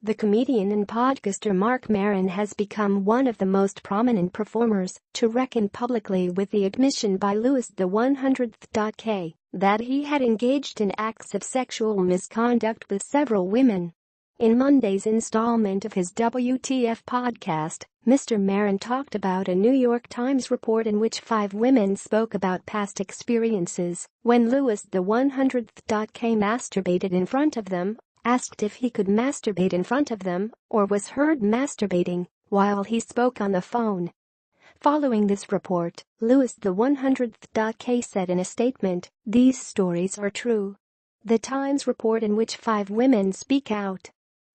The comedian and podcaster Marc Maron has become one of the most prominent performers to reckon publicly with the admission by Louis C.K. that he had engaged in acts of sexual misconduct with several women. In Monday's installment of his WTF podcast, Mr. Maron talked about a New York Times report in which 5 women spoke about past experiences when Louis C.K. masturbated in front of them, asked if he could masturbate in front of them or was heard masturbating while he spoke on the phone. Following this report, Louis C.K. said in a statement, "These stories are true." The Times report in which 5 women speak out.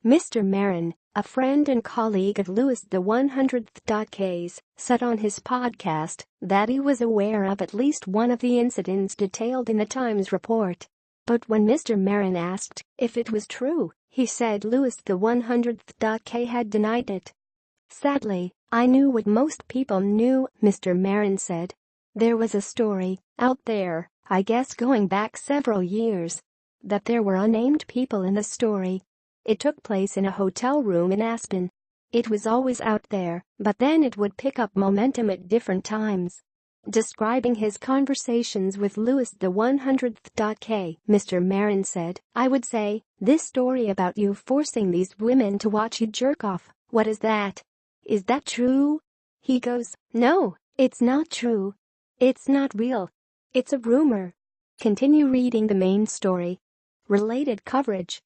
Mr. Maron, a friend and colleague of Louis C.K.'s, said on his podcast that he was aware of at least one of the incidents detailed in the Times report. But when Mr. Maron asked if it was true, he said Louis C.K. had denied it. "Sadly, I knew what most people knew," Mr. Maron said. "There was a story out there, I guess going back several years, that there were unnamed people in the story. It took place in a hotel room in Aspen. It was always out there, but then it would pick up momentum at different times." Describing his conversations with Louis C.K., Mr. Maron said, "I would say, this story about you forcing these women to watch you jerk off, what is that? Is that true?" He goes, "No, it's not true. It's not real. It's a rumor." Continue reading the main story. Related coverage.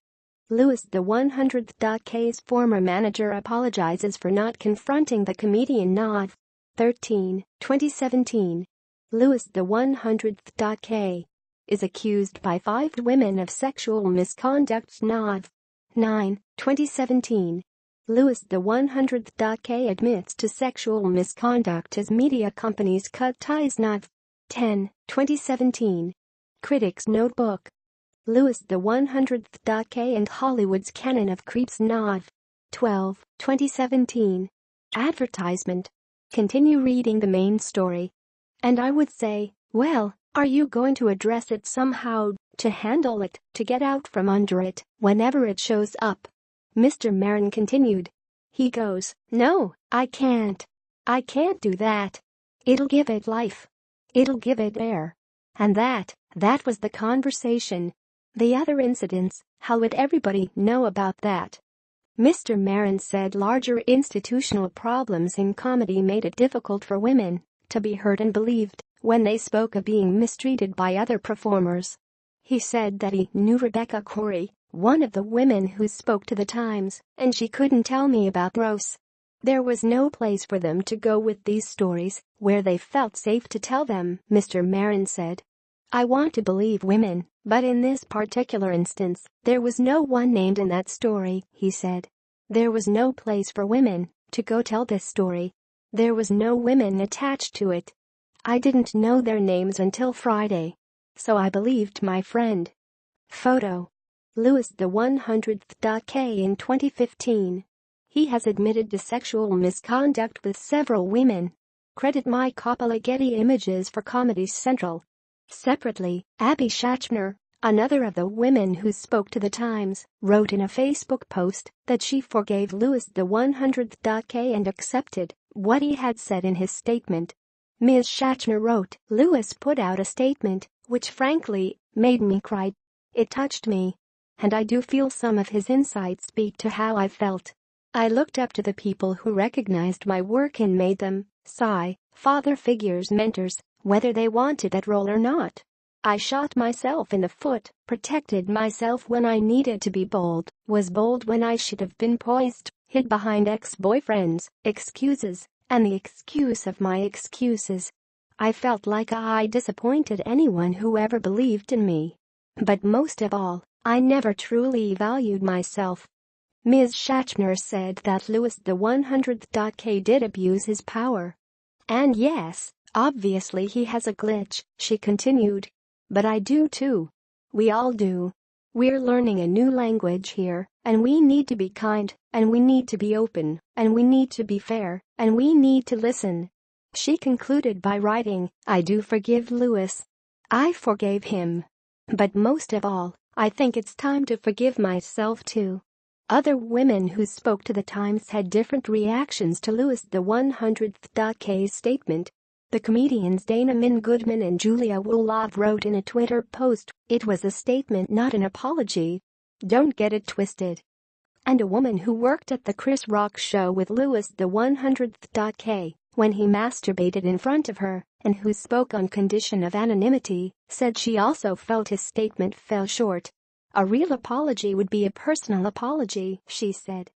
Louis C.K.'s former manager apologizes for not confronting the comedian. Nov. 13, 2017. Louis C.K. is accused by 5 women of sexual misconduct. Nov. 9, 2017. Louis C.K. admits to sexual misconduct as media companies cut ties. Nov. 10, 2017. Critics Notebook. Louis C.K. and Hollywood's canon of creeps. Nov. 12, 2017. Advertisement. Continue reading the main story. And I would say, well, are you going to address it somehow, to handle it, to get out from under it whenever it shows up? Mr. Maron continued. He goes, "No, I can't. I can't do that. It'll give it life. It'll give it air." And that was the conversation. The other incidents, how would everybody know about that? Mr. Maron said larger institutional problems in comedy made it difficult for women to be heard and believed when they spoke of being mistreated by other performers. He said that he knew Rebecca Corey, one of the women who spoke to the Times, and she couldn't tell me about gross. There was no place for them to go with these stories where they felt safe to tell them, Mr. Maron said. "I want to believe women, but in this particular instance, there was no one named in that story," he said. "There was no place for women to go tell this story. There was no women attached to it. I didn't know their names until Friday. So I believed my friend." Photo. Louis C.K. in 2015. He has admitted to sexual misconduct with several women. Credit Mike Coppola. Getty Images for Comedy Central. Separately, Abby Shatner, another of the women who spoke to the Times, wrote in a Facebook post that she forgave Louis C.K. and accepted what he had said in his statement. Ms. Shatner wrote, "Louis put out a statement which frankly made me cry. It touched me. And I do feel some of his insights speak to how I felt. I looked up to the people who recognized my work and made them, father figures, mentors, whether they wanted that role or not. I shot myself in the foot, protected myself when I needed to be bold, was bold when I should have been poised, hid behind ex-boyfriends, excuses, and the excuse of my excuses. I felt like I disappointed anyone who ever believed in me. But most of all, I never truly valued myself." Ms. Shatner said that Louis C.K. did abuse his power. "And yes, obviously he has a glitch," she continued. "But I do too. We all do. We're learning a new language here, and we need to be kind, and we need to be open, and we need to be fair, and we need to listen." She concluded by writing, "I do forgive Louis. I forgave him. But most of all, I think it's time to forgive myself too." Other women who spoke to the Times had different reactions to Louis the 100th.K's statement. The comedians Dana Min Goodman and Julia Wolof wrote in a Twitter post, "It was a statement, not an apology. Don't get it twisted." And a woman who worked at the Chris Rock show with Louis the 100th.K when he masturbated in front of her, and who spoke on condition of anonymity, said she also felt his statement fell short. "A real apology would be a personal apology," she said.